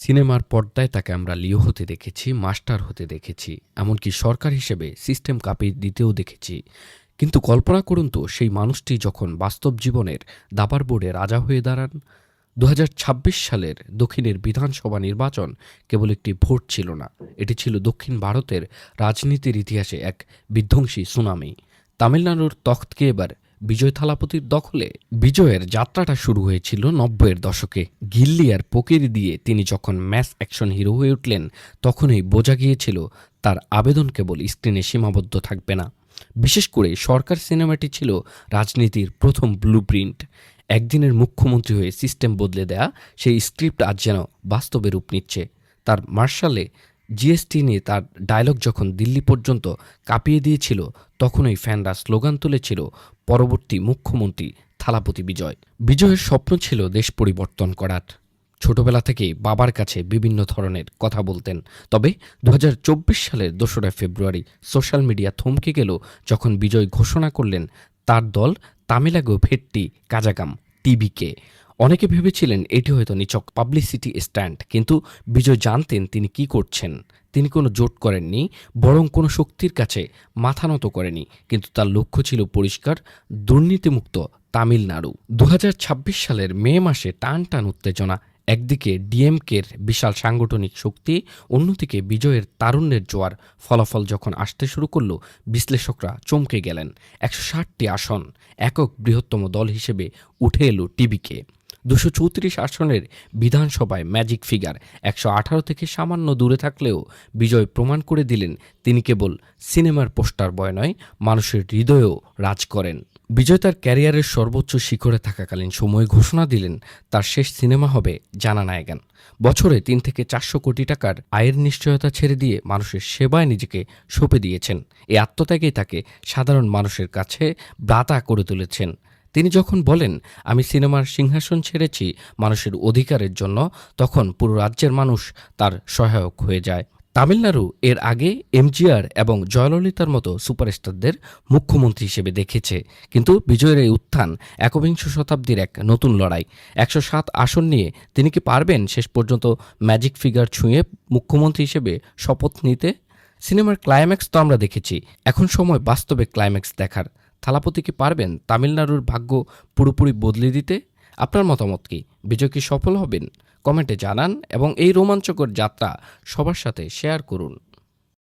সিনেমার পর্দায় তাকে আমরা লিও হতে দেখেছি, মাস্টার হতে দেখেছি, এমনকি সরকার হিসেবে সিস্টেম কাঁপিয়ে দিতেও দেখেছি। কিন্তু কল্পনা করুন তো সেই মানুষটি যখন বাস্তব জীবনের দাবার বোর্ডে রাজা হয়ে দাঁড়ান। ২০২৬ সালের দক্ষিণের বিধানসভা নির্বাচন কেবল একটি ভোট ছিল না, এটি ছিল দক্ষিণ ভারতের রাজনীতির ইতিহাসে এক বিধ্বংসী সুনামি। তামিলনাড়ুর তখ্তকে এবার বিজয় থালাপতির দখলে। বিজয়ের যাত্রাটা শুরু হয়েছিল ৯০-এর দশকে। গিল্লি আর পোকিরি দিয়ে তিনি যখন ম্যাস অ্যাকশন হিরো হয়ে উঠলেন, তখনই বোঝা গিয়েছিল তার আবেদন কেবল স্ক্রিনে সীমাবদ্ধ থাকবে না। বিশেষ করে সরকার সিনেমাটি ছিল রাজনীতির প্রথম ব্লুপ্রিন্ট। একদিনের মুখ্যমন্ত্রী হয়ে সিস্টেম বদলে দেয়া সেই স্ক্রিপ্ট আজ যেন বাস্তবে রূপ নিচ্ছে। তার মার্শালে জিএসটি নিয়ে তার ডায়লগ যখন দিল্লি পর্যন্ত কাঁপিয়ে দিয়েছিল, তখনই ফ্যানরা স্লোগান তুলেছিল, পরবর্তী মুখ্যমন্ত্রী থালাপতি বিজয়। বিজয়ের স্বপ্ন ছিল দেশ পরিবর্তন করার। ছোটবেলা থেকেই বাবার কাছে বিভিন্ন ধরনের কথা বলতেন। তবে ২০২৪ সালের ২রা ফেব্রুয়ারি সোশ্যাল মিডিয়া থমকে গেল যখন বিজয় ঘোষণা করলেন তার দল তামিলাগো ভেট্টি কাজাগাম টিভিকে। অনেকে ভেবেছিলেন এটি হয়তো নিছক পাবলিসিটি স্ট্যান্ড, কিন্তু বিজয় জানতেন তিনি কি করছেন। তিনি কোনো জোট করেননি, বরং কোনো শক্তির কাছে মাথা নত করেনি। কিন্তু তার লক্ষ্য ছিল পরিষ্কার, দুর্নীতিমুক্ত তামিলনাড়ু। ২০২৬ সালের মে মাসে টান টান উত্তেজনা। একদিকে ডিএমকের বিশাল সাংগঠনিক শক্তি, অন্যদিকে বিজয়ের তারুণ্যের জোয়ার। ফলাফল যখন আসতে শুরু করল, বিশ্লেষকরা চমকে গেলেন। ১৬০টি আসন, একক বৃহত্তম দল হিসেবে উঠে এলো টিভিকে। ২৩৪ আসনের বিধানসভায় ম্যাজিক ফিগার ১১৮ থেকে সামান্য দূরে থাকলেও বিজয় প্রমাণ করে দিলেন তিনি কেবল সিনেমার পোস্টার বয় নয়, মানুষের হৃদয়েও রাজ করেন। বিজয় তার ক্যারিয়ারের সর্বোচ্চ শিখরে থাকাকালীন সময়ে ঘোষণা দিলেন তার শেষ সিনেমা হবে জানানায়গান। বছরে ৩ থেকে ৪০০ কোটি টাকার আয়ের নিশ্চয়তা ছেড়ে দিয়ে মানুষের সেবায় নিজেকে সঁপে দিয়েছেন। এই আত্মত্যাগেই তাকে সাধারণ মানুষের কাছে ব্রাতা করে তুলেছেন। তিনি যখন বলেন, আমি সিনেমার সিংহাসন ছেড়েছি মানুষের অধিকারের জন্য, তখন পুরো রাজ্যের মানুষ তার সহায়ক হয়ে যায়। তামিলনাড়ু এর আগে এমজিআর এবং জয়ললিতার মতো সুপারস্টারদের মুখ্যমন্ত্রী হিসেবে দেখেছে, কিন্তু বিজয়ের এই উত্থান একবিংশ শতাব্দীর এক নতুন লড়াই। ১০৭ আসন নিয়ে তিনি কি পারবেন শেষ পর্যন্ত ম্যাজিক ফিগার ছুঁয়ে মুখ্যমন্ত্রী হিসেবে শপথ নিতে? সিনেমার ক্লাইম্যাক্স তো আমরা দেখেছি, এখন সময় বাস্তবে ক্লাইম্যাক্স দেখার। থালাপতি কি পারবেন তামিলনাড়ুর ভাগ্য পুরোপুরি বদলে দিতে? আপনার মতামত কি? বিজয় কি সফল হবেন? কমেন্টে জানান এবং এই রোমাঞ্চকর যাত্রা সবার সাথে শেয়ার করুন।